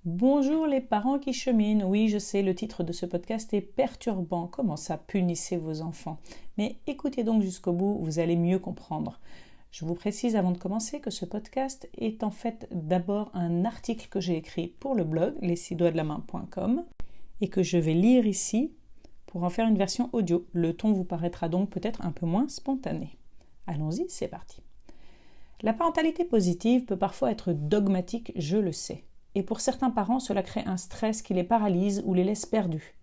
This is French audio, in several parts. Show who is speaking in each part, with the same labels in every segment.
Speaker 1: Bonjour les parents qui cheminent. Oui, je sais, le titre de ce podcast est perturbant. Comment ça, punissez vos enfants? Mais écoutez donc jusqu'au bout, vous allez mieux comprendre. Je vous précise avant de commencer que ce podcast est en fait d'abord un article que j'ai écrit pour le blog les6doigtsdelamain.com et que je vais lire ici pour en faire une version audio. Le ton vous paraîtra donc peut-être un peu moins spontané. Allons-y, c'est parti. La parentalité positive peut parfois être dogmatique, je le sais. Et pour certains parents, cela crée un stress qui les paralyse ou les laisse perdus.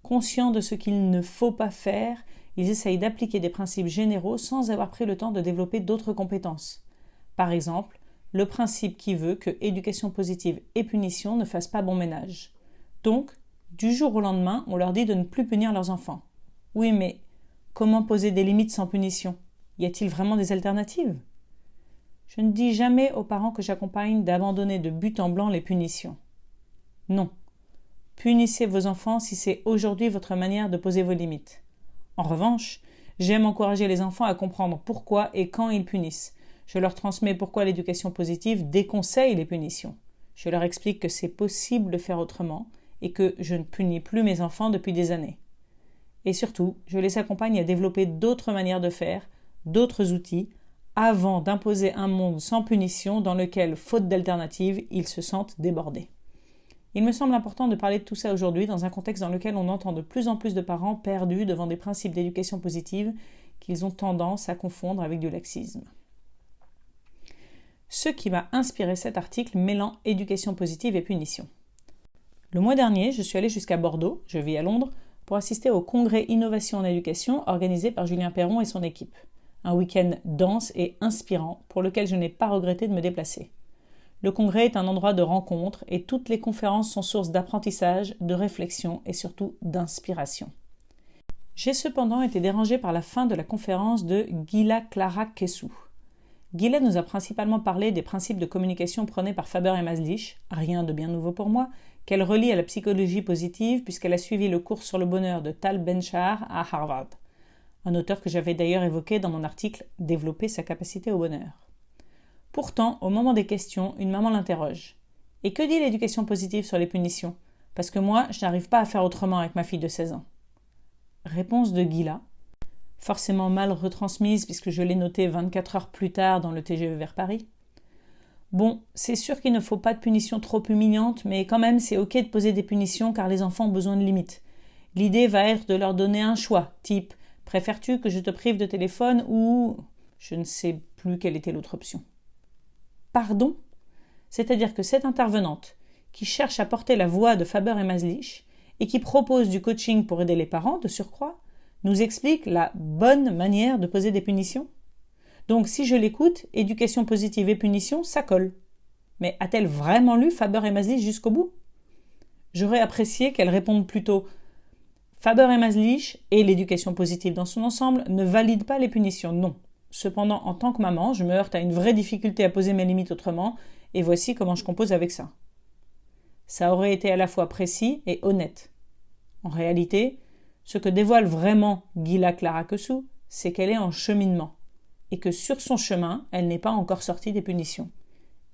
Speaker 1: Conscients de ce qu'il ne faut pas faire, ils essayent d'appliquer des principes généraux sans avoir pris le temps de développer d'autres compétences. Par exemple, le principe qui veut que éducation positive et punition ne fassent pas bon ménage. Donc, du jour au lendemain, on leur dit de ne plus punir leurs enfants. Oui, mais comment poser des limites sans punition? Y a-t-il vraiment des alternatives? Je ne dis jamais aux parents que j'accompagne d'abandonner de but en blanc les punitions. Non. Punissez vos enfants si c'est aujourd'hui votre manière de poser vos limites. En revanche, j'aime encourager les enfants à comprendre pourquoi et quand ils punissent. Je leur transmets pourquoi l'éducation positive déconseille les punitions. Je leur explique que c'est possible de faire autrement et que je ne punis plus mes enfants depuis des années. Et surtout, je les accompagne à développer d'autres manières de faire, d'autres outils, avant d'imposer un monde sans punition dans lequel, faute d'alternative, ils se sentent débordés. Il me semble important de parler de tout ça aujourd'hui dans un contexte dans lequel on entend de plus en plus de parents perdus devant des principes d'éducation positive qu'ils ont tendance à confondre avec du laxisme. Ce qui m'a inspiré cet article mêlant éducation positive et punition. Le mois dernier, je suis allée jusqu'à Bordeaux, je vis à Londres, pour assister au congrès Innovation en éducation organisé par Julien Perron et son équipe. Un week-end dense et inspirant pour lequel je n'ai pas regretté de me déplacer. Le congrès est un endroit de rencontre et toutes les conférences sont source d'apprentissage, de réflexion et surtout d'inspiration. J'ai cependant été dérangée par la fin de la conférence de Gila Clara Kessou. Gila nous a principalement parlé des principes de communication prônés par Faber et Maslich, rien de bien nouveau pour moi, qu'elle relie à la psychologie positive puisqu'elle a suivi le cours sur le bonheur de Tal Ben-Shahar à Harvard. Un auteur que j'avais d'ailleurs évoqué dans mon article « Développer sa capacité au bonheur ». Pourtant, au moment des questions, une maman l'interroge. « Et que dit l'éducation positive sur les punitions? Parce que moi, je n'arrive pas à faire autrement avec ma fille de 16 ans. » Réponse de Gila, forcément mal retransmise puisque je l'ai notée 24 heures plus tard dans le TGV vers Paris. « Bon, c'est sûr qu'il ne faut pas de punitions trop humiliantes, mais quand même c'est ok de poser des punitions car les enfants ont besoin de limites. L'idée va être de leur donner un choix, type « Préfères-tu que je te prive de téléphone ou… » Je ne sais plus quelle était l'autre option. Pardon? C'est-à-dire que cette intervenante, qui cherche à porter la voix de Faber et Maslich, et qui propose du coaching pour aider les parents, de surcroît, nous explique la bonne manière de poser des punitions? Donc si je l'écoute, éducation positive et punition, ça colle. Mais a-t-elle vraiment lu Faber et Maslich jusqu'au bout? J'aurais apprécié qu'elle réponde plutôt Faber et Maslich et l'éducation positive dans son ensemble ne valident pas les punitions, non. Cependant, en tant que maman, je me heurte à une vraie difficulté à poser mes limites autrement, et voici comment je compose avec ça. Ça aurait été à la fois précis et honnête. En réalité, ce que dévoile vraiment Gila Clara Kessou, c'est qu'elle est en cheminement, et que sur son chemin, elle n'est pas encore sortie des punitions.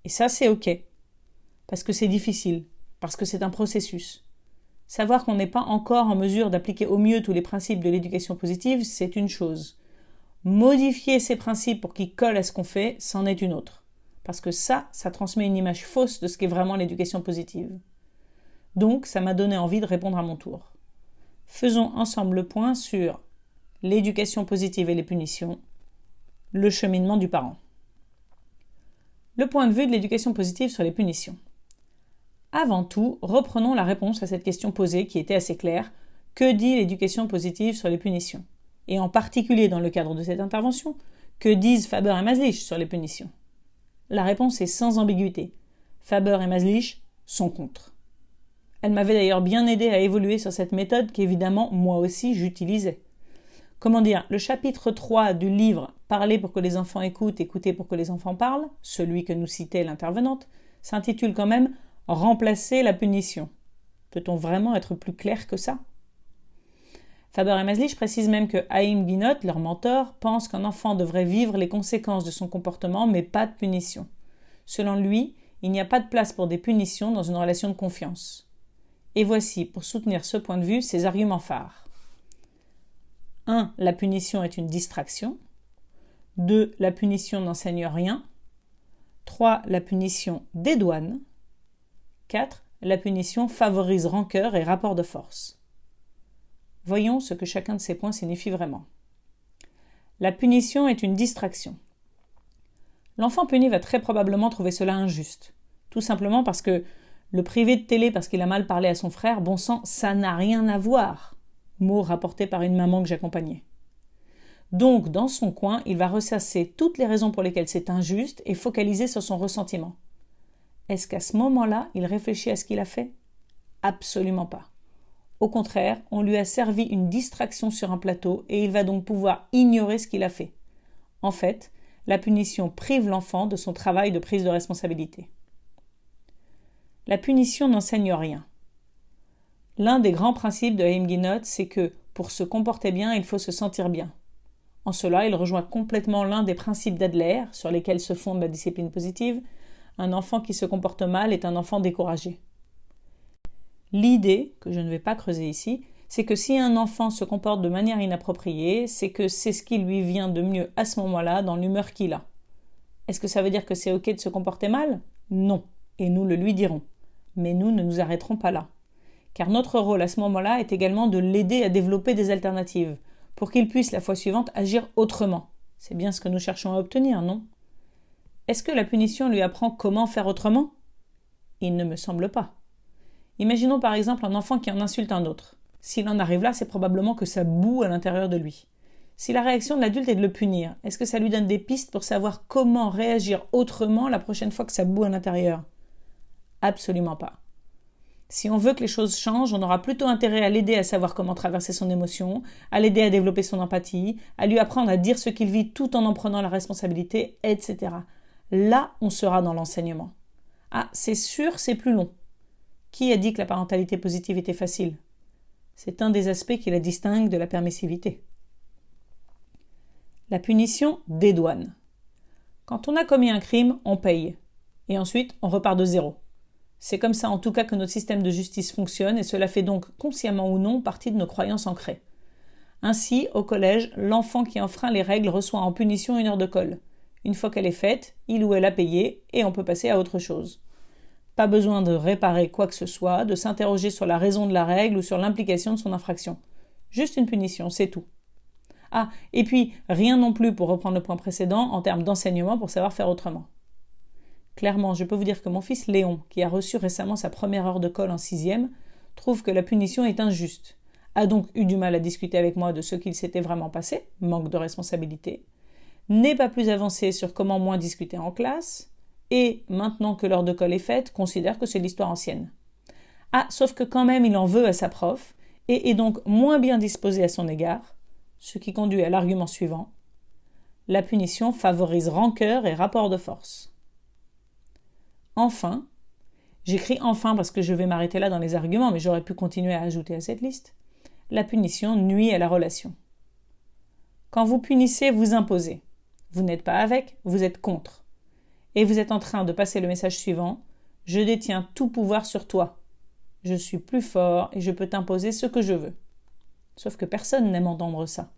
Speaker 1: Et ça, c'est ok, parce que c'est difficile, parce que c'est un processus. Savoir qu'on n'est pas encore en mesure d'appliquer au mieux tous les principes de l'éducation positive, c'est une chose. Modifier ces principes pour qu'ils collent à ce qu'on fait, c'en est une autre. Parce que ça transmet une image fausse de ce qu'est vraiment l'éducation positive. Donc, ça m'a donné envie de répondre à mon tour. Faisons ensemble le point sur l'éducation positive et les punitions, le cheminement du parent. Le point de vue de l'éducation positive sur les punitions. Avant tout, reprenons la réponse à cette question posée qui était assez claire. Que dit l'éducation positive sur les punitions? Et en particulier dans le cadre de cette intervention, que disent Faber et Maslich sur les punitions? La réponse est sans ambiguïté. Faber et Maslich sont contre. Elle m'avait d'ailleurs bien aidé à évoluer sur cette méthode qu'évidemment, moi aussi, j'utilisais. Comment dire, le chapitre 3 du livre « Parler pour que les enfants écoutent, écouter pour que les enfants parlent », celui que nous citait l'intervenante, s'intitule quand même « Remplacer la punition ». Peut-on vraiment être plus clair que ça? Faber et Maslich précisent même que Haïm Ginott, leur mentor, pense qu'un enfant devrait vivre les conséquences de son comportement, mais pas de punition. Selon lui, il n'y a pas de place pour des punitions dans une relation de confiance. Et voici, pour soutenir ce point de vue, ses arguments phares. 1. La punition est une distraction. 2. La punition n'enseigne rien. 3. La punition dédouane. 4. La punition favorise rancœur et rapport de force. Voyons ce que chacun de ces points signifie vraiment. La punition est une distraction. L'enfant puni va très probablement trouver cela injuste, tout simplement parce que le priver de télé parce qu'il a mal parlé à son frère, bon sang, ça n'a rien à voir, mot rapporté par une maman que j'accompagnais. Donc, dans son coin, il va ressasser toutes les raisons pour lesquelles c'est injuste et focaliser sur son ressentiment. Est-ce qu'à ce moment-là, il réfléchit à ce qu'il a fait ? Absolument pas. Au contraire, on lui a servi une distraction sur un plateau et il va donc pouvoir ignorer ce qu'il a fait. En fait, la punition prive l'enfant de son travail de prise de responsabilité. La punition n'enseigne rien. L'un des grands principes de Haim Ginott, c'est que pour se comporter bien, il faut se sentir bien. En cela, il rejoint complètement l'un des principes d'Adler, sur lesquels se fonde la discipline positive. Un enfant qui se comporte mal est un enfant découragé. L'idée, que je ne vais pas creuser ici, c'est que si un enfant se comporte de manière inappropriée, c'est que c'est ce qui lui vient de mieux à ce moment-là, dans l'humeur qu'il a. Est-ce que ça veut dire que c'est ok de se comporter mal ? Non, et nous le lui dirons. Mais nous ne nous arrêterons pas là. Car notre rôle à ce moment-là est également de l'aider à développer des alternatives, pour qu'il puisse la fois suivante agir autrement. C'est bien ce que nous cherchons à obtenir, non ? Est-ce que la punition lui apprend comment faire autrement ? Il ne me semble pas. Imaginons par exemple un enfant qui en insulte un autre. S'il en arrive là, c'est probablement que ça boue à l'intérieur de lui. Si la réaction de l'adulte est de le punir, est-ce que ça lui donne des pistes pour savoir comment réagir autrement la prochaine fois que ça boue à l'intérieur ? Absolument pas. Si on veut que les choses changent, on aura plutôt intérêt à l'aider à savoir comment traverser son émotion, à l'aider à développer son empathie, à lui apprendre à dire ce qu'il vit tout en prenant la responsabilité, etc. Là, on sera dans l'enseignement. Ah, c'est sûr, c'est plus long. Qui a dit que la parentalité positive était facile ? C'est un des aspects qui la distingue de la permissivité. La punition dédouane. Quand on a commis un crime, on paye. Et ensuite, on repart de zéro. C'est comme ça en tout cas que notre système de justice fonctionne et cela fait donc, consciemment ou non, partie de nos croyances ancrées. Ainsi, au collège, l'enfant qui enfreint les règles reçoit en punition 1 heure de colle. Une fois qu'elle est faite, il ou elle a payé et on peut passer à autre chose. Pas besoin de réparer quoi que ce soit, de s'interroger sur la raison de la règle ou sur l'implication de son infraction. Juste une punition, c'est tout. Ah, et puis rien non plus, pour reprendre le point précédent, en termes d'enseignement pour savoir faire autrement. Clairement, je peux vous dire que mon fils Léon, qui a reçu récemment sa première heure de colle en 6e, trouve que la punition est injuste, a donc eu du mal à discuter avec moi de ce qu'il s'était vraiment passé, manque de responsabilité, n'est pas plus avancé sur comment moins discuter en classe, et, maintenant que l'heure de colle est faite, considère que c'est l'histoire ancienne. Ah, sauf que quand même il en veut à sa prof, et est donc moins bien disposé à son égard, ce qui conduit à l'argument suivant. La punition favorise rancœur et rapport de force. Enfin, j'écris enfin parce que je vais m'arrêter là dans les arguments, mais j'aurais pu continuer à ajouter à cette liste. La punition nuit à la relation. Quand vous punissez, vous imposez. Vous n'êtes pas avec, vous êtes contre. Et vous êtes en train de passer le message suivant. Je détiens tout pouvoir sur toi. Je suis plus fort et je peux t'imposer ce que je veux. Sauf que personne n'aime entendre ça.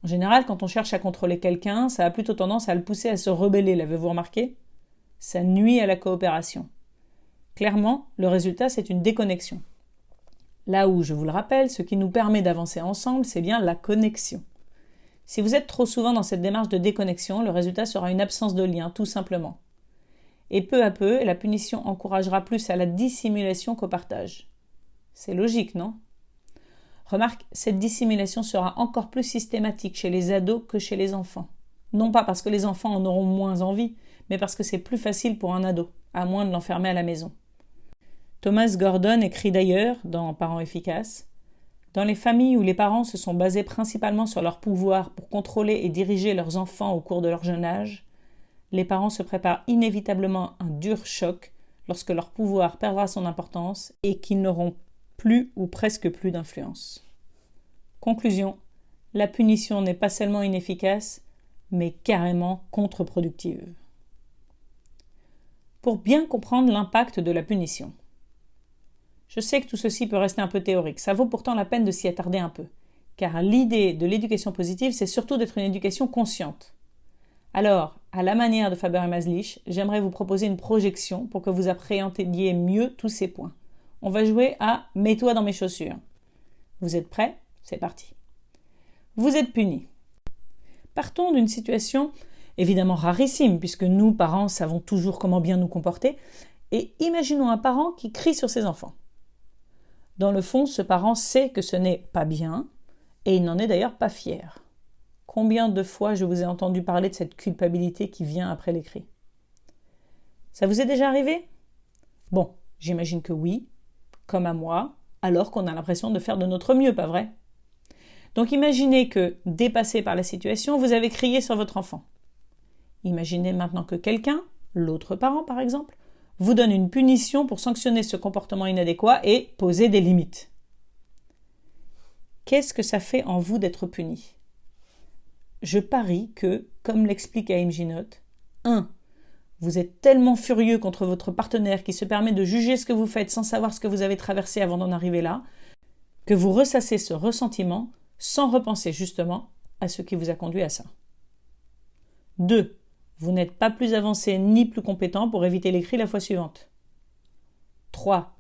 Speaker 1: En général, quand on cherche à contrôler quelqu'un, ça a plutôt tendance à le pousser à se rebeller, l'avez-vous remarqué ? Ça nuit à la coopération. Clairement, le résultat, c'est une déconnexion. Là où, je vous le rappelle, ce qui nous permet d'avancer ensemble, c'est bien la connexion. Si vous êtes trop souvent dans cette démarche de déconnexion, le résultat sera une absence de lien, tout simplement. Et peu à peu, la punition encouragera plus à la dissimulation qu'au partage. C'est logique, non ? Remarque, cette dissimulation sera encore plus systématique chez les ados que chez les enfants. Non pas parce que les enfants en auront moins envie, mais parce que c'est plus facile pour un ado, à moins de l'enfermer à la maison. Thomas Gordon écrit d'ailleurs, dans Parents efficaces, « Dans les familles où les parents se sont basés principalement sur leur pouvoir pour contrôler et diriger leurs enfants au cours de leur jeune âge, les parents se préparent inévitablement un dur choc lorsque leur pouvoir perdra son importance et qu'ils n'auront plus ou presque plus d'influence. » Conclusion, la punition n'est pas seulement inefficace, mais carrément contre-productive. pour bien comprendre l'impact de la punition. Je sais que tout ceci peut rester un peu théorique, ça vaut pourtant la peine de s'y attarder un peu, car l'idée de l'éducation positive, c'est surtout d'être une éducation consciente. Alors, à la manière de Faber et Maslich, j'aimerais vous proposer une projection pour que vous appréhendiez mieux tous ces points. On va jouer à « Mets-toi dans mes chaussures ». Vous êtes prêts ? C'est parti. Vous êtes puni. Partons d'une situation évidemment rarissime, puisque nous, parents, savons toujours comment bien nous comporter, et imaginons un parent qui crie sur ses enfants. Dans le fond, ce parent sait que ce n'est pas bien, et il n'en est d'ailleurs pas fier. Combien de fois je vous ai entendu parler de cette culpabilité qui vient après les cris ? Ça vous est déjà arrivé ? Bon, j'imagine que oui, comme à moi, alors qu'on a l'impression de faire de notre mieux, pas vrai ? Donc imaginez que, dépassé par la situation, vous avez crié sur votre enfant. Imaginez maintenant que quelqu'un, l'autre parent par exemple, vous donne une punition pour sanctionner ce comportement inadéquat et poser des limites. Qu'est-ce que ça fait en vous d'être puni ? Je parie que, comme l'explique Haïm Ginott, 1. Vous êtes tellement furieux contre votre partenaire qui se permet de juger ce que vous faites sans savoir ce que vous avez traversé avant d'en arriver là, que vous ressassez ce ressentiment sans repenser justement à ce qui vous a conduit à ça. 2. Vous n'êtes pas plus avancé ni plus compétent pour éviter les cris la fois suivante. 3.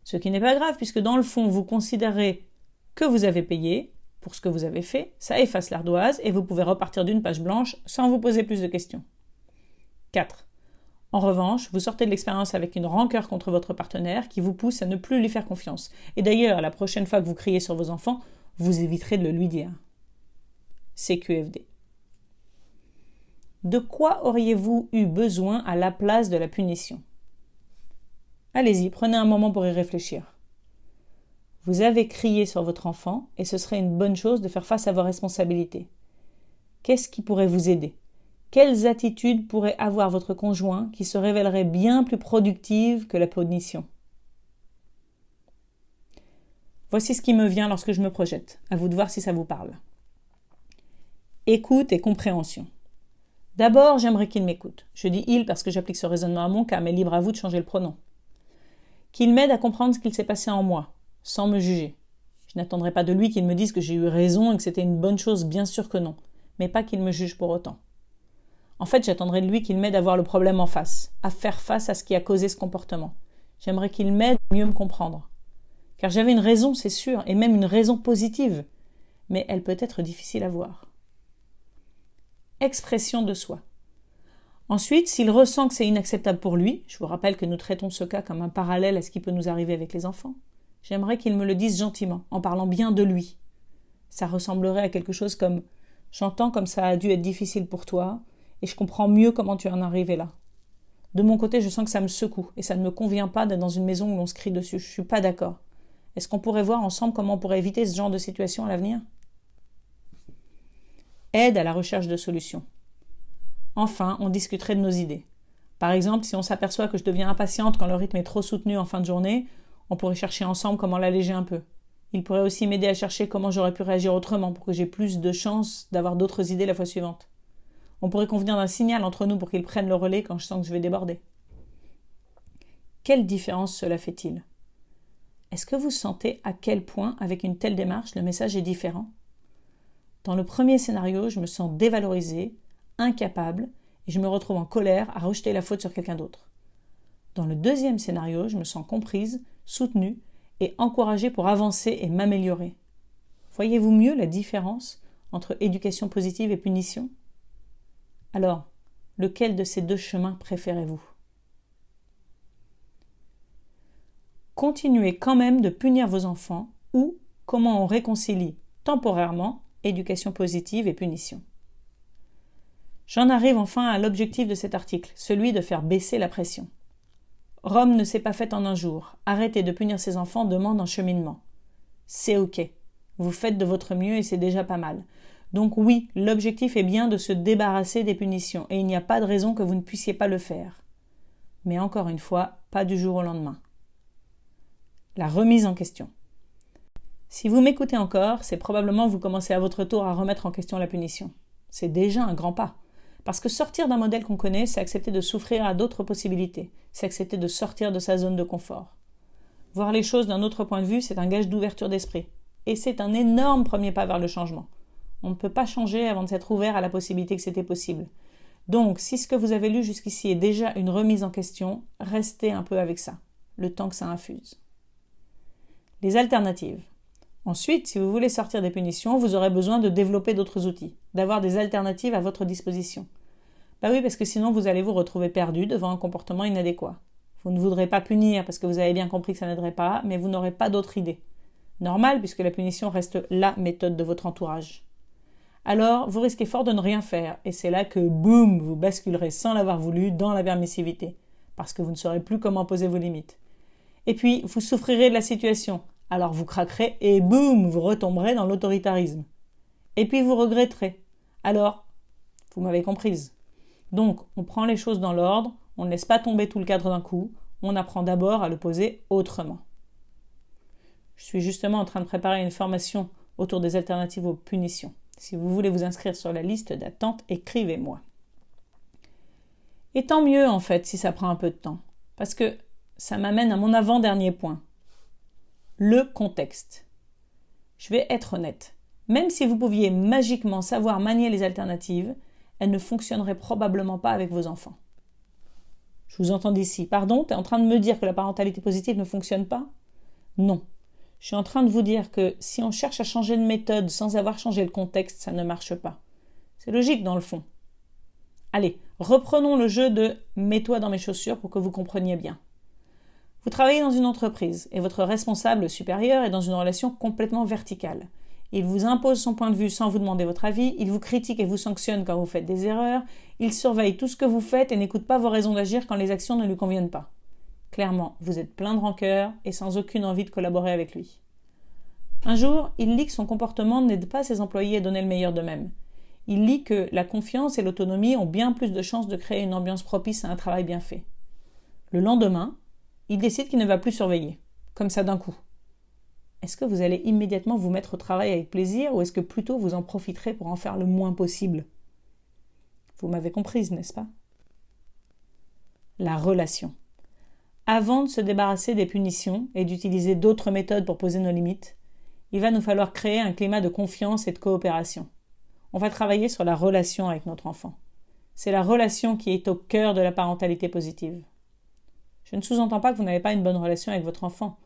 Speaker 1: Ce qui n'est pas grave puisque dans le fond, vous considérez que vous avez payé pour ce que vous avez fait, ça efface l'ardoise et vous pouvez repartir d'une page blanche sans vous poser plus de questions. 4. En revanche, vous sortez de l'expérience avec une rancœur contre votre partenaire qui vous pousse à ne plus lui faire confiance. Et d'ailleurs, la prochaine fois que vous criez sur vos enfants, vous éviterez de le lui dire. CQFD. De quoi auriez-vous eu besoin à la place de la punition ? Allez-y, prenez un moment pour y réfléchir. Vous avez crié sur votre enfant et ce serait une bonne chose de faire face à vos responsabilités. Qu'est-ce qui pourrait vous aider ? Quelles attitudes pourrait avoir votre conjoint qui se révéleraient bien plus productives que la punition ? Voici ce qui me vient lorsque je me projette. À vous de voir si ça vous parle. Écoute et compréhension. D'abord, j'aimerais qu'il m'écoute. Je dis « il » parce que j'applique ce raisonnement à mon cas, mais libre à vous de changer le pronom. Qu'il m'aide à comprendre ce qu'il s'est passé en moi, sans me juger. Je n'attendrai pas de lui qu'il me dise que j'ai eu raison et que c'était une bonne chose, bien sûr que non, mais pas qu'il me juge pour autant. En fait, j'attendrai de lui qu'il m'aide à voir le problème en face, à faire face à ce qui a causé ce comportement. J'aimerais qu'il m'aide à mieux me comprendre. Car j'avais une raison, c'est sûr, et même une raison positive, mais elle peut être difficile à voir. Expression de soi. Ensuite, s'il ressent que c'est inacceptable pour lui, je vous rappelle que nous traitons ce cas comme un parallèle à ce qui peut nous arriver avec les enfants, j'aimerais qu'il me le dise gentiment, en parlant bien de lui. Ça ressemblerait à quelque chose comme « J'entends comme ça a dû être difficile pour toi, et je comprends mieux comment tu en es arrivé là. De mon côté, je sens que ça me secoue, et ça ne me convient pas d'être dans une maison où l'on se crie dessus. Je suis pas d'accord. Est-ce qu'on pourrait voir ensemble comment on pourrait éviter ce genre de situation à l'avenir ?» Aide à la recherche de solutions. Enfin, on discuterait de nos idées. Par exemple, si on s'aperçoit que je deviens impatiente quand le rythme est trop soutenu en fin de journée, on pourrait chercher ensemble comment l'alléger un peu. Il pourrait aussi m'aider à chercher comment j'aurais pu réagir autrement pour que j'ai plus de chances d'avoir d'autres idées la fois suivante. On pourrait convenir d'un signal entre nous pour qu'il prenne le relais quand je sens que je vais déborder. Quelle différence cela fait-il ? Est-ce que vous sentez à quel point, avec une telle démarche, le message est différent ? Dans le premier scénario, je me sens dévalorisée, incapable, et je me retrouve en colère à rejeter la faute sur quelqu'un d'autre. Dans le deuxième scénario, je me sens comprise, soutenue et encouragée pour avancer et m'améliorer. Voyez-vous mieux la différence entre éducation positive et punition ? Alors, lequel de ces deux chemins préférez-vous ? Continuez quand même de punir vos enfants ou comment on réconcilie temporairement éducation positive et punition. J'en arrive enfin à l'objectif de cet article, celui de faire baisser la pression. Rome ne s'est pas faite en un jour. Arrêter de punir ses enfants demande un cheminement. C'est ok. Vous faites de votre mieux et c'est déjà pas mal. Donc oui, l'objectif est bien de se débarrasser des punitions et il n'y a pas de raison que vous ne puissiez pas le faire. Mais encore une fois, pas du jour au lendemain. La remise en question. Si vous m'écoutez encore, c'est probablement que vous commencez à votre tour à remettre en question la punition. C'est déjà un grand pas. Parce que sortir d'un modèle qu'on connaît, c'est accepter de s'offrir à d'autres possibilités, c'est accepter de sortir de sa zone de confort. Voir les choses d'un autre point de vue, c'est un gage d'ouverture d'esprit. Et c'est un énorme premier pas vers le changement. On ne peut pas changer avant de s'être ouvert à la possibilité que c'était possible. Donc, si ce que vous avez lu jusqu'ici est déjà une remise en question, restez un peu avec ça, le temps que ça infuse. Les alternatives. Ensuite, si vous voulez sortir des punitions, vous aurez besoin de développer d'autres outils, d'avoir des alternatives à votre disposition. Bah oui, parce que sinon vous allez vous retrouver perdu devant un comportement inadéquat. Vous ne voudrez pas punir parce que vous avez bien compris que ça n'aiderait pas, mais vous n'aurez pas d'autre idée. Normal, puisque la punition reste la méthode de votre entourage. Alors, vous risquez fort de ne rien faire, et c'est là que, boum, vous basculerez sans l'avoir voulu dans la permissivité, parce que vous ne saurez plus comment poser vos limites. Et puis, vous souffrirez de la situation, alors vous craquerez et boum, vous retomberez dans l'autoritarisme. Et puis vous regretterez. Alors, vous m'avez comprise. Donc, on prend les choses dans l'ordre, on ne laisse pas tomber tout le cadre d'un coup, on apprend d'abord à le poser autrement. Je suis justement en train de préparer une formation autour des alternatives aux punitions. Si vous voulez vous inscrire sur la liste d'attente, écrivez-moi. Et tant mieux en fait si ça prend un peu de temps, parce que ça m'amène à mon avant-dernier point. Le contexte. Je vais être honnête. Même si vous pouviez magiquement savoir manier les alternatives, elles ne fonctionneraient probablement pas avec vos enfants. Je vous entends d'ici. Pardon, tu es en train de me dire que la parentalité positive ne fonctionne pas ? Non. Je suis en train de vous dire que si on cherche à changer de méthode sans avoir changé le contexte, ça ne marche pas. C'est logique dans le fond. Allez, reprenons le jeu de « mets-toi dans mes chaussures » pour que vous compreniez bien. Vous travaillez dans une entreprise et votre responsable supérieur est dans une relation complètement verticale. Il vous impose son point de vue sans vous demander votre avis, il vous critique et vous sanctionne quand vous faites des erreurs, il surveille tout ce que vous faites et n'écoute pas vos raisons d'agir quand les actions ne lui conviennent pas. Clairement, vous êtes plein de rancœur et sans aucune envie de collaborer avec lui. Un jour, il lit que son comportement n'aide pas ses employés à donner le meilleur d'eux-mêmes. Il lit que la confiance et l'autonomie ont bien plus de chances de créer une ambiance propice à un travail bien fait. Le lendemain, il décide qu'il ne va plus surveiller, comme ça d'un coup. Est-ce que vous allez immédiatement vous mettre au travail avec plaisir ou est-ce que plutôt vous en profiterez pour en faire le moins possible ? Vous m'avez comprise, n'est-ce pas ? La relation. Avant de se débarrasser des punitions et d'utiliser d'autres méthodes pour poser nos limites, il va nous falloir créer un climat de confiance et de coopération. On va travailler sur la relation avec notre enfant. C'est la relation qui est au cœur de la parentalité positive. Je ne sous-entends pas que vous n'avez pas une bonne relation avec votre enfant,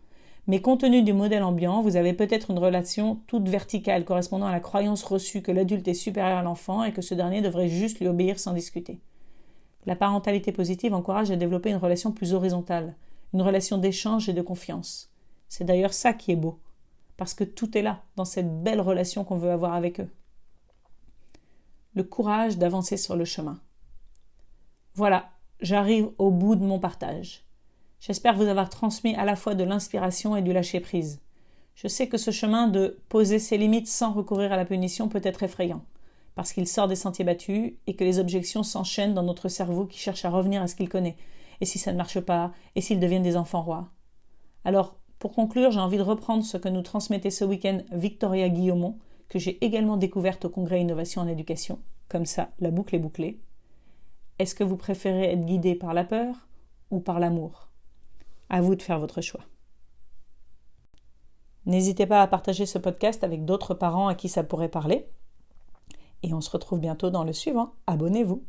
Speaker 1: mais compte tenu du modèle ambiant, vous avez peut-être une relation toute verticale correspondant à la croyance reçue que l'adulte est supérieur à l'enfant et que ce dernier devrait juste lui obéir sans discuter. La parentalité positive encourage à développer une relation plus horizontale, une relation d'échange et de confiance. C'est d'ailleurs ça qui est beau, parce que tout est là, dans cette belle relation qu'on veut avoir avec eux. Le courage d'avancer sur le chemin. Voilà, j'arrive au bout de mon partage. J'espère vous avoir transmis à la fois de l'inspiration et du lâcher-prise. Je sais que ce chemin de poser ses limites sans recourir à la punition peut être effrayant, parce qu'il sort des sentiers battus et que les objections s'enchaînent dans notre cerveau qui cherche à revenir à ce qu'il connaît. Et si ça ne marche pas ? Et s'ils deviennent des enfants rois ? Alors, pour conclure, j'ai envie de reprendre ce que nous transmettait ce week-end Victoria Guillaumont, que j'ai également découverte au Congrès Innovation en Éducation. Comme ça, la boucle est bouclée. Est-ce que vous préférez être guidé par la peur ou par l'amour ? À vous de faire votre choix. N'hésitez pas à partager ce podcast avec d'autres parents à qui ça pourrait parler. Et on se retrouve bientôt dans le suivant. Abonnez-vous.